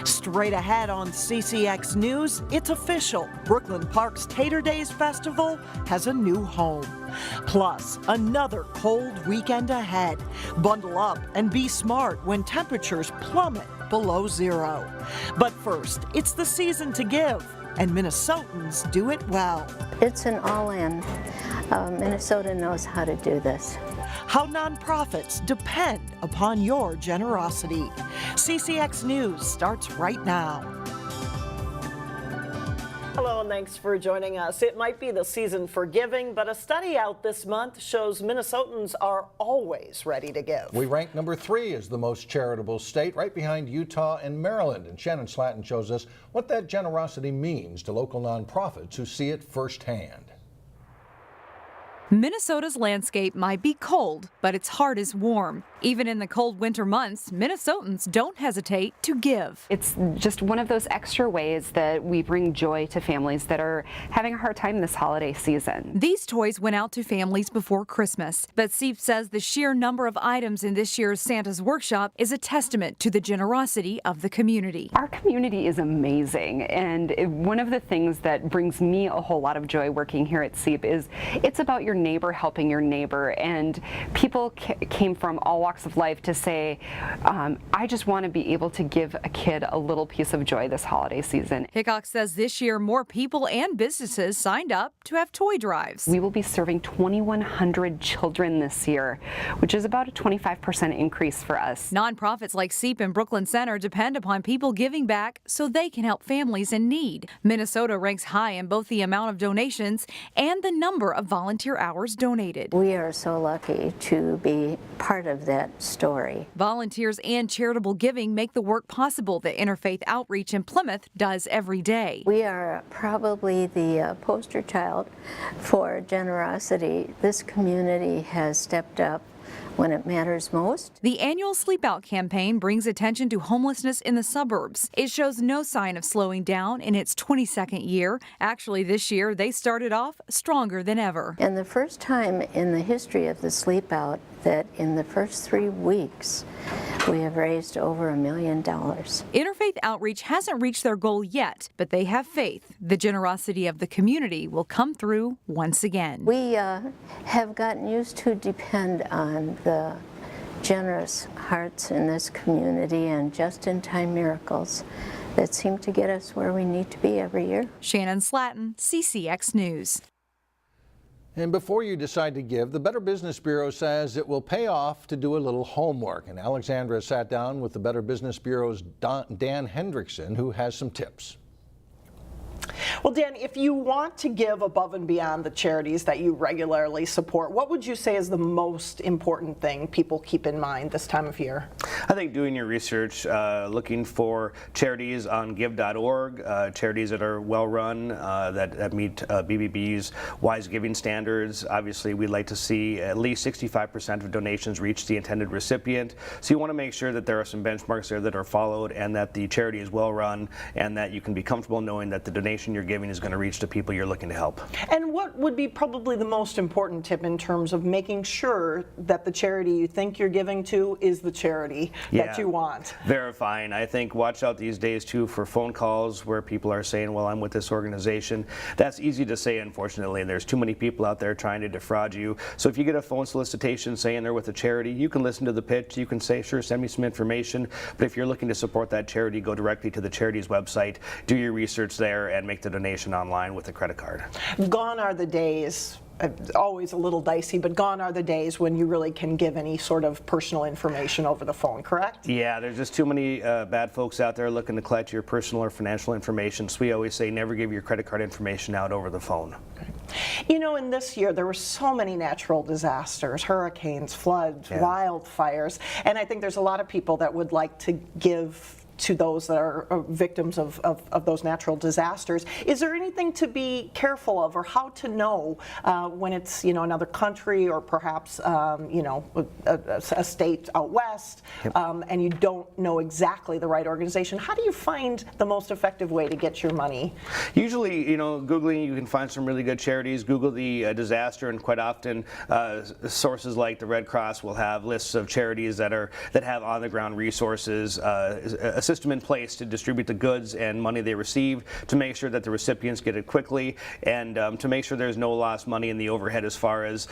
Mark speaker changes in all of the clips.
Speaker 1: Straight ahead on CCX News, it's official. Brooklyn Park's Tater Daze Festival has a new home. Plus, another cold weekend ahead. Bundle up and be smart when temperatures plummet below zero. But first, it's the season to give, and Minnesotans do it well.
Speaker 2: It's an all-in. Minnesota knows how to do this.
Speaker 1: How nonprofits depend upon your generosity. CCX News starts right now. Hello and thanks for joining us. It might be the season for giving, but a study out this month shows Minnesotans are always ready to give.
Speaker 3: We rank number 3 as the most charitable state, right behind Utah and Maryland. And Shannon Slatton shows us what that generosity means to local nonprofits who see it firsthand.
Speaker 4: Minnesota's landscape might be cold, but its heart is warm. Even in the cold winter months, Minnesotans don't hesitate to give.
Speaker 5: It's just one of those extra ways that we bring joy to families that are having a hard time this holiday season.
Speaker 4: These toys went out to families before Christmas, but Seep says the sheer number of items in this year's Santa's Workshop is a testament to the generosity of the community.
Speaker 5: Our community is amazing, and one of the things that brings me a whole lot of joy working here at Seep is it's about your neighbor helping your neighbor, and people came from all walks of life to say, I just want to be able to give a kid a little piece of joy this holiday season.
Speaker 4: Hickok says this year more people and businesses signed up to have toy drives.
Speaker 5: We will be serving 2,100 children this year, which is about a 25% increase for us.
Speaker 4: Nonprofits like Seep and Brooklyn Center depend upon people giving back so they can help families in need. Minnesota ranks high in both the amount of donations and the number of volunteer hours donated.
Speaker 2: We are so lucky to be part of that story.
Speaker 4: Volunteers and charitable giving make the work possible that Interfaith Outreach in Plymouth does every day.
Speaker 2: We are probably the poster child for generosity. This community has stepped up when it matters most.
Speaker 4: The annual Sleep Out campaign brings attention to homelessness in the suburbs. It shows no sign of slowing down in its 22nd year. Actually, this year, they started off stronger than ever.
Speaker 2: And the first time in the history of the Sleep Out that in the first 3 weeks, we have raised over $1 million.
Speaker 4: Interfaith Outreach hasn't reached their goal yet, but they have faith the generosity of the community will come through once again.
Speaker 2: We have gotten used to depend on the generous hearts in this community and just-in-time miracles that seem to get us where we need to be every year.
Speaker 4: Shannon Slatton, CCX News.
Speaker 3: And before you decide to give, the Better Business Bureau says it will pay off to do a little homework. And Alexandra sat down with the Better Business Bureau's Dan Hendrickson, who has some tips.
Speaker 1: Well, Dan, if you want to give above and beyond the charities that you regularly support, what would you say is the most important thing people keep in mind this time of year?
Speaker 6: I think doing your research, looking for charities on give.org, charities that are well run, that meet BBB's wise giving standards. Obviously, we'd like to see at least 65% of donations reach the intended recipient. So you want to make sure that there are some benchmarks there that are followed and that the charity is well run and that you can be comfortable knowing that the donation you're giving is going to reach the people you're looking to help.
Speaker 1: And what would be probably the most important tip in terms of making sure that the charity you think you're giving to is the charity that you want?
Speaker 6: Verifying. I think watch out these days too for phone calls where people are saying, well, I'm with this organization. That's easy to say, unfortunately, and there's too many people out there trying to defraud you. So if you get a phone solicitation saying they're with a charity, you can listen to the pitch. You can say, sure, send me some information. But if you're looking to support that charity, go directly to the charity's website, do your research there, and make the donation online with a credit card.
Speaker 1: Gone are the days, always a little dicey, but gone are the days when you really can give any sort of personal information over the phone, correct?
Speaker 6: Yeah, there's just too many bad folks out there looking to collect your personal or financial information. So we always say never give your credit card information out over the phone.
Speaker 1: Okay. You know, in this year, there were so many natural disasters, hurricanes, floods, wildfires, and I think there's a lot of people that would like to give to those that are victims of those natural disasters. Is there anything to be careful of, or how to know when it's, you know, another country or perhaps you know, a state out west, and you don't know exactly the right organization? How do you find the most effective way to get your money?
Speaker 6: Usually, you know, Googling, you can find some really good charities. Google the disaster, and quite often sources like the Red Cross will have lists of charities that have on-the-ground resources, system in place to distribute the goods and money they receive, to make sure that the recipients get it quickly, and to make sure there's no lost money in the overhead as far as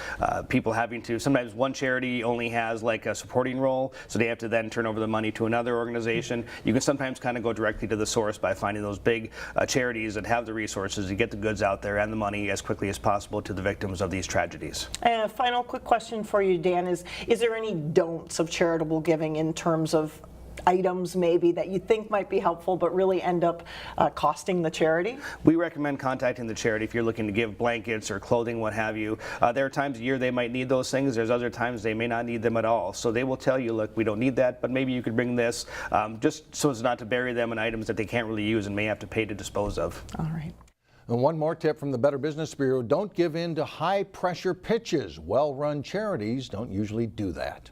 Speaker 6: people having to, sometimes one charity only has like a supporting role, so they have to then turn over the money to another organization. You can sometimes kind of go directly to the source by finding those big charities that have the resources to get the goods out there and the money as quickly as possible to the victims of these tragedies.
Speaker 1: And a final quick question for you, Dan, is there any don'ts of charitable giving in terms of items maybe that you think might be helpful but really end up costing the charity?
Speaker 6: We recommend contacting the charity if you're looking to give blankets or clothing, what have you. There are times a year they might need those things. There's other times they may not need them at all. So they will tell you, look, we don't need that, but maybe you could bring this, just so as not to bury them in items that they can't really use and may have to pay to dispose of.
Speaker 1: All right.
Speaker 3: And one more tip from the Better Business Bureau, don't give in to high-pressure pitches. Well-run charities don't usually do that.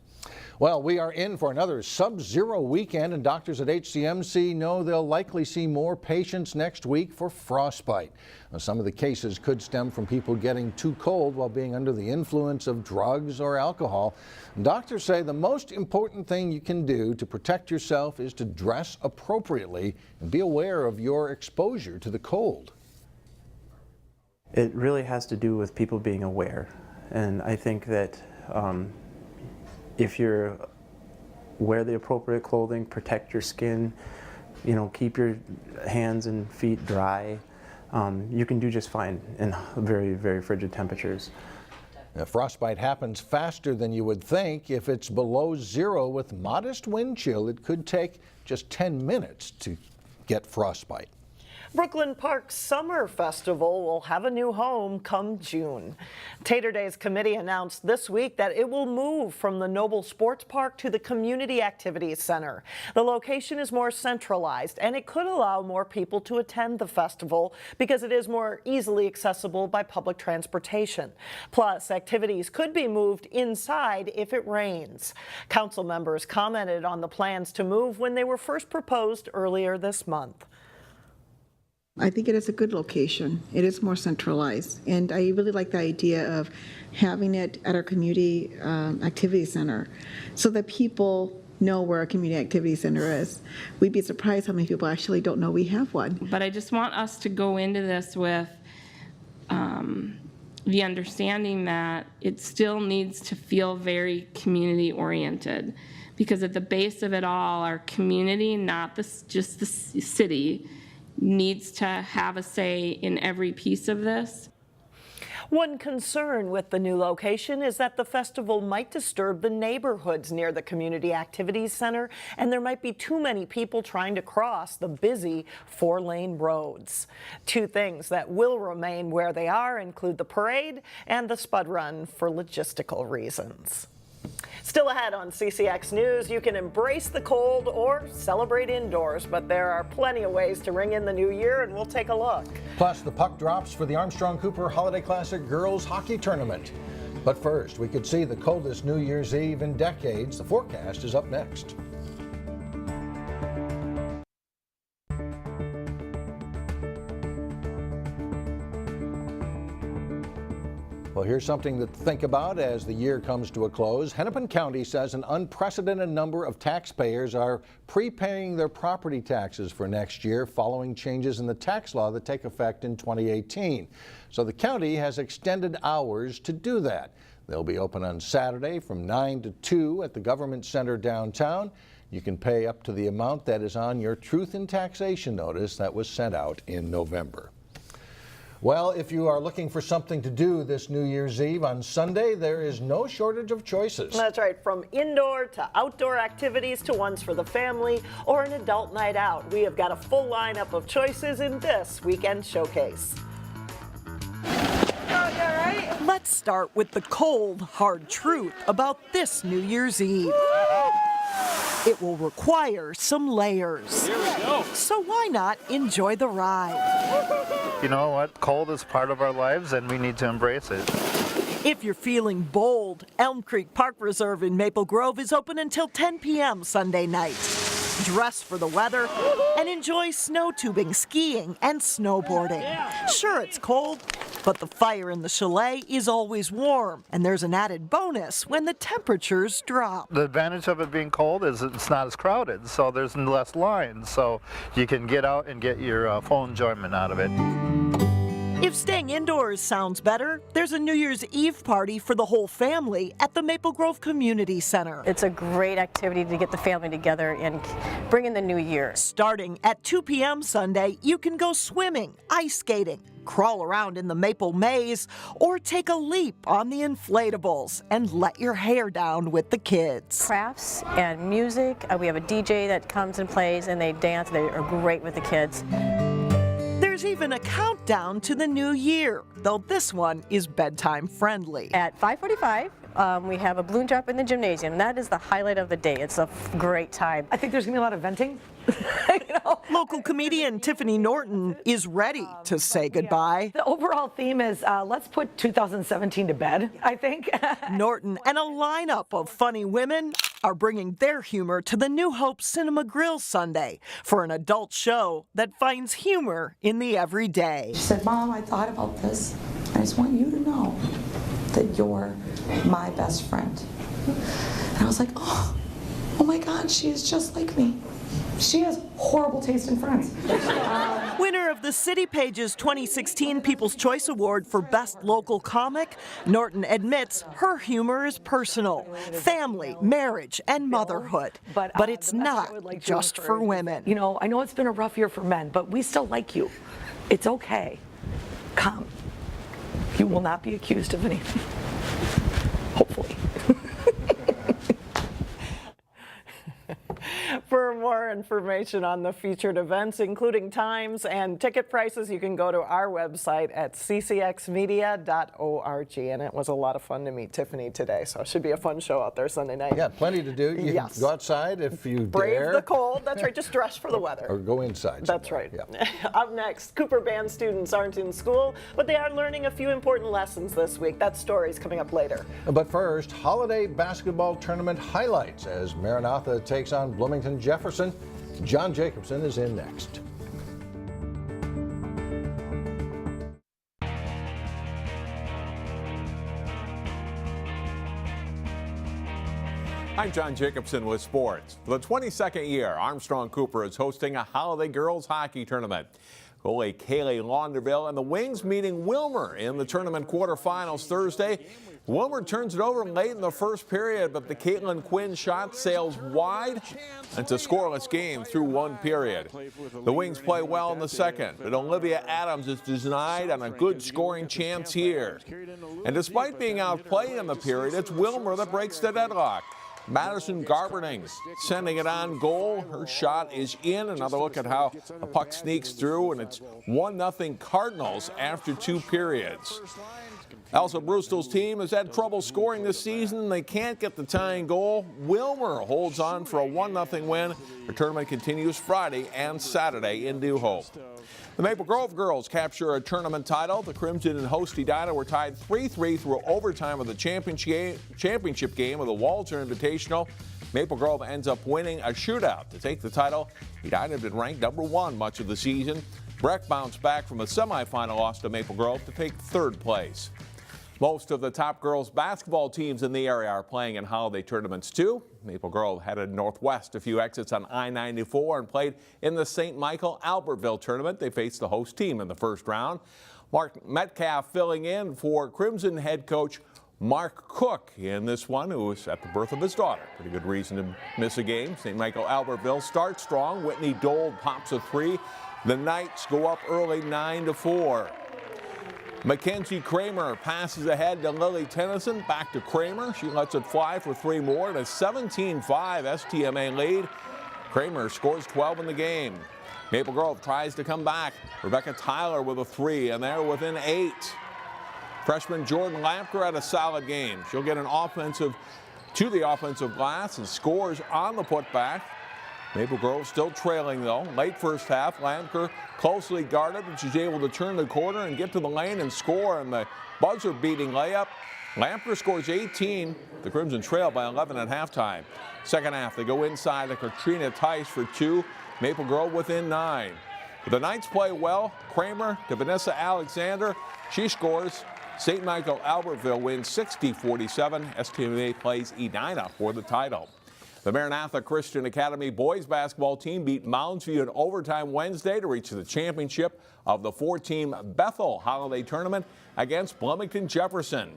Speaker 3: Well, we are in for another sub-zero weekend, and doctors at HCMC know they'll likely see more patients next week for frostbite. Now, some of the cases could stem from people getting too cold while being under the influence of drugs or alcohol. Doctors say the most important thing you can do to protect yourself is to dress appropriately and be aware of your exposure to the cold.
Speaker 7: It really has to do with people being aware, and I think that if you're wear the appropriate clothing, protect your skin, you know, keep your hands and feet dry, you can do just fine in very, very frigid temperatures.
Speaker 3: Now, frostbite happens faster than you would think. If it's below zero with modest wind chill, it could take just 10 minutes to get frostbite.
Speaker 1: Brooklyn Park's Summer Festival will have a new home come June. Tater Daze committee announced this week that it will move from the Noble Sports Park to the Community Activities Center. The location is more centralized, and it could allow more people to attend the festival because it is more easily accessible by public transportation. Plus, activities could be moved inside if it rains. Council members commented on the plans to move when they were first proposed earlier this month.
Speaker 8: I think it is a good location. It is more centralized, and I really like the idea of having it at our community activity center so that people know where our community activity center is. We'd be surprised how many people actually don't know we have one.
Speaker 9: But I just want us to go into this with the understanding that it still needs to feel very community oriented, because at the base of it all, our community, not just the city, needs to have a say in every piece of this.
Speaker 1: One concern with the new location is that the festival might disturb the neighborhoods near the Community Activities Center, and there might be too many people trying to cross the busy 4-lane roads. Two things that will remain where they are include the parade and the spud run for logistical reasons. Still ahead on CCX News, you can embrace the cold or celebrate indoors, but there are plenty of ways to ring in the new year, and we'll take a look.
Speaker 3: Plus, the puck drops for the Armstrong Cooper Holiday Classic Girls Hockey Tournament. But first, we could see the coldest New Year's Eve in decades. The forecast is up next. Well, here's something to think about as the year comes to a close. Hennepin County says an unprecedented number of taxpayers are prepaying their property taxes for next year following changes in the tax law that take effect in 2018. So the county has extended hours to do that. They'll be open on Saturday from 9 to 2 at the Government Center downtown. You can pay up to the amount that is on your Truth in Taxation notice that was sent out in November. Well, if you are looking for something to do this New Year's Eve on Sunday, there is no shortage of choices.
Speaker 1: That's right, from indoor to outdoor activities to ones for the family or an adult night out. We have got a full lineup of choices in this weekend showcase.
Speaker 10: Let's start with the cold, hard truth about this New Year's Eve. It will require some layers.
Speaker 11: Here we go.
Speaker 10: So why not enjoy the ride?
Speaker 11: You know what? Cold is part of our lives and we need to embrace it.
Speaker 10: If you're feeling bold, Elm Creek Park Reserve in Maple Grove is open until 10 p.m. Sunday night. dress for the weather, and enjoy snow tubing, skiing, and snowboarding. Sure, it's cold, but the fire in the chalet is always warm, and there's an added bonus when the temperatures drop.
Speaker 11: The advantage of it being cold is it's not as crowded, so there's less lines, so you can get out and get your full enjoyment out of it.
Speaker 10: If staying indoors sounds better, there's a New Year's Eve party for the whole family at the Maple Grove Community Center.
Speaker 12: It's a great activity to get the family together and bring in the new year.
Speaker 10: Starting at 2 p.m. Sunday, you can go swimming, ice skating, crawl around in the Maple Maze, or take a leap on the inflatables and let your hair down with the kids.
Speaker 12: Crafts and music. We have a DJ that comes and plays, and they dance. They are great with the kids.
Speaker 10: There's even a countdown to the new year, though this one is bedtime friendly.
Speaker 12: At 5:45, we have a balloon drop in the gymnasium. That is the highlight of the day. It's a great time.
Speaker 13: I think there's going to be a lot of venting.
Speaker 10: Local comedian Tiffany Norton is ready to say goodbye.
Speaker 13: The overall theme is let's put 2017 to bed, I think.
Speaker 10: Norton and a lineup of funny women are bringing their humor to the New Hope Cinema Grill Sunday for an adult show that finds humor in the everyday.
Speaker 14: She said, Mom, I thought about this. I just want you to know that you're my best friend. And I was like, oh my God, she is just like me. She has horrible taste in friends.
Speaker 10: Winner of the City Pages 2016 People's Choice Award for Best Local Comic, Norton admits her humor is personal, family, marriage, and motherhood. But it's not just for women.
Speaker 13: You know, I know it's been a rough year for men, but we still like you. It's okay. Come. You will not be accused of anything. Hopefully.
Speaker 1: For more information on the featured events, including times and ticket prices, you can go to our website at ccxmedia.org. And it was a lot of fun to meet Tiffany today, so it should be a fun show out there Sunday night.
Speaker 3: Yeah, plenty to do. You can go outside if you
Speaker 1: Brave
Speaker 3: dare.
Speaker 1: the cold. That's right. Just dress for the weather.
Speaker 3: Or go inside.
Speaker 1: That's
Speaker 3: somewhere.
Speaker 1: right.
Speaker 3: Yeah.
Speaker 1: Up next, Cooper Band students aren't in school, but they are learning a few important lessons this week. That story's coming up later.
Speaker 3: But first, holiday basketball tournament highlights as Maranatha takes on Bloomington Jefferson. John Jacobson is in next.
Speaker 15: I'm John Jacobson with sports. For the 22nd year, Armstrong Cooper is hosting a holiday girls hockey tournament. Goalie Kaylee Launderville and the Wings meeting Wilmer in the tournament quarterfinals Thursday. Wilmer turns it over late in the first period, but the Caitlin Quinn shot sails wide. It's a scoreless game through one period. The Wings play well in the second, but Olivia Adams is denied on a good scoring chance here. And despite being outplayed in the period, it's Wilmer that breaks the deadlock. Madison Garberding sending it on goal. Her shot is in. Another look at how the puck sneaks through, and it's 1-0 Cardinals after two periods. Elsa Brewstel's team has had trouble scoring this season. They can't get the tying goal. Wilmer holds on for a 1-0 win. The tournament continues Friday and Saturday in New Hope. The Maple Grove girls capture a tournament title. The Crimson and host Edina were tied 3-3 through overtime of the championship game of the Walter Invitational. Maple Grove ends up winning a shootout to take the title. Edina had been ranked #1 much of the season. Breck bounced back from a semifinal loss to Maple Grove to take third place. Most of the top girls basketball teams in the area are playing in holiday tournaments too. Maple Grove headed northwest a few exits on I-94 and played in the St. Michael Albertville tournament. They faced the host team in the first round. Mark Metcalf filling in for Crimson head coach Mark Cook in this one, who was at the birth of his daughter. Pretty good reason to miss a game. St. Michael Albertville starts strong. Whitney Dole pops a three. The Knights go up early 9-4. Mackenzie Kramer passes ahead to Lily Tennyson. Back to Kramer. She lets it fly for three more. And a 17-5 STMA lead. Kramer scores 12 in the game. Maple Grove tries to come back. Rebecca Tyler with a three, and they're within 8. Freshman Jordan Lampker had a solid game. She'll get an offensive to the offensive glass and scores on the putback. Maple Grove still trailing though. Late first half, Lampker closely guarded, but she's able to turn the corner and get to the lane and score, and the buzzer-beating layup Lamper scores 18. The Crimson trail by 11 at halftime. Second half, they go inside to Katrina Tice for 2. Maple Grove within 9. The Knights play well. Kramer to Vanessa Alexander. She scores. St. Michael Albertville wins 60-47. STMA plays Edina for the title. The Maranatha Christian Academy boys basketball team beat Moundsview in overtime Wednesday to reach the championship of the 4-team Bethel Holiday Tournament against Bloomington Jefferson.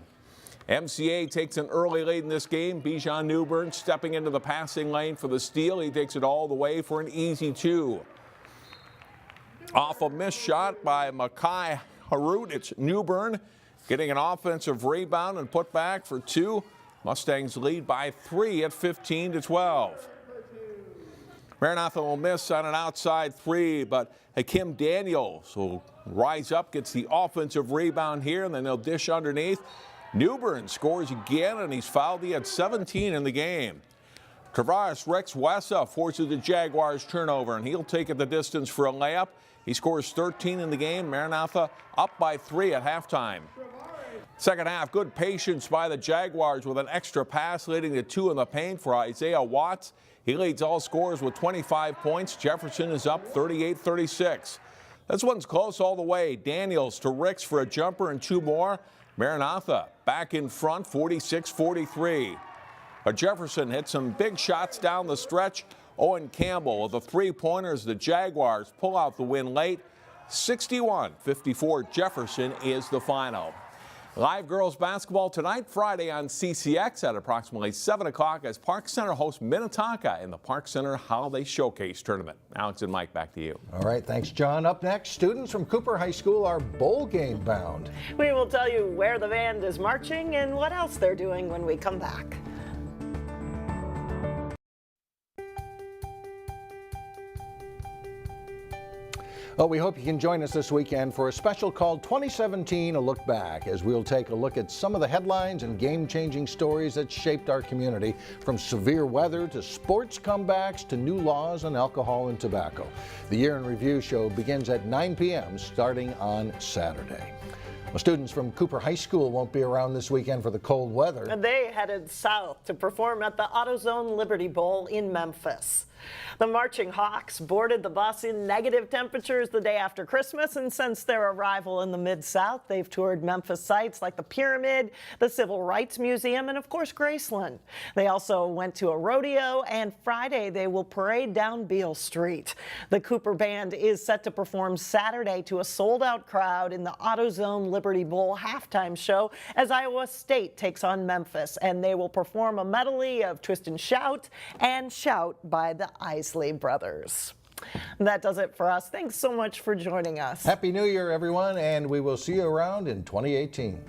Speaker 15: MCA takes an early lead in this game. Bijan Newbern stepping into the passing lane for the steal. He takes it all the way for an easy 2. Off a missed shot by Makai Harut, it's Newbern getting an offensive rebound and put back for 2. Mustangs lead by 3 at 15-12. Maranatha will miss on an outside 3, but Hakim Daniels will rise up, gets the offensive rebound here, and then they'll dish underneath. Newbern scores again, and he's fouled. He had 17 in the game. Tavares Rex Wessa forces the Jaguars turnover, and he'll take it the distance for a layup. He scores 13 in the game. Maranatha up by 3 at halftime. Second half, good patience by the Jaguars with an extra pass leading to 2 in the paint for Isaiah Watts. He leads all scorers with 25 points. Jefferson is up 38-36. This one's close all the way. Daniels to Ricks for a jumper and 2 more. Maranatha back in front, 46-43. But Jefferson hit some big shots down the stretch. Owen Campbell with the 3-pointers. The Jaguars pull out the win late. 61-54 Jefferson is the final. Live girls basketball tonight, Friday on CCX at approximately 7 o'clock as Park Center hosts Minnetonka in the Park Center Holiday Showcase Tournament. Alex and Mike, back to you.
Speaker 3: All right, thanks, John. Up next, students from Cooper High School are bowl game bound.
Speaker 1: We will tell you where the band is marching and what else they're doing when we come back.
Speaker 3: Well, we hope you can join us this weekend for a special called 2017 A Look Back, as we'll take a look at some of the headlines and game-changing stories that shaped our community, from severe weather to sports comebacks to new laws on alcohol and tobacco. The Year in Review show begins at 9 p.m. starting on Saturday. Well, students from Cooper High School won't be around this weekend for the cold weather.
Speaker 1: They headed south to perform at the AUTOZONE Liberty Bowl in Memphis. The Marching Hawks boarded the bus in negative temperatures the day after Christmas, and since their arrival in the Mid-South, they've toured Memphis sites like the Pyramid, the Civil Rights Museum, and of course Graceland. They also went to a rodeo, and Friday they will parade down Beale Street. The Cooper Band is set to perform Saturday to a sold-out crowd in the AUTOZONE Liberty Bowl halftime show as Iowa State takes on Memphis, and they will perform a medley of Twist and Shout by the Isley Brothers. That does it for us. Thanks so much for joining us.
Speaker 3: Happy New Year, everyone, and we will see you around in 2018.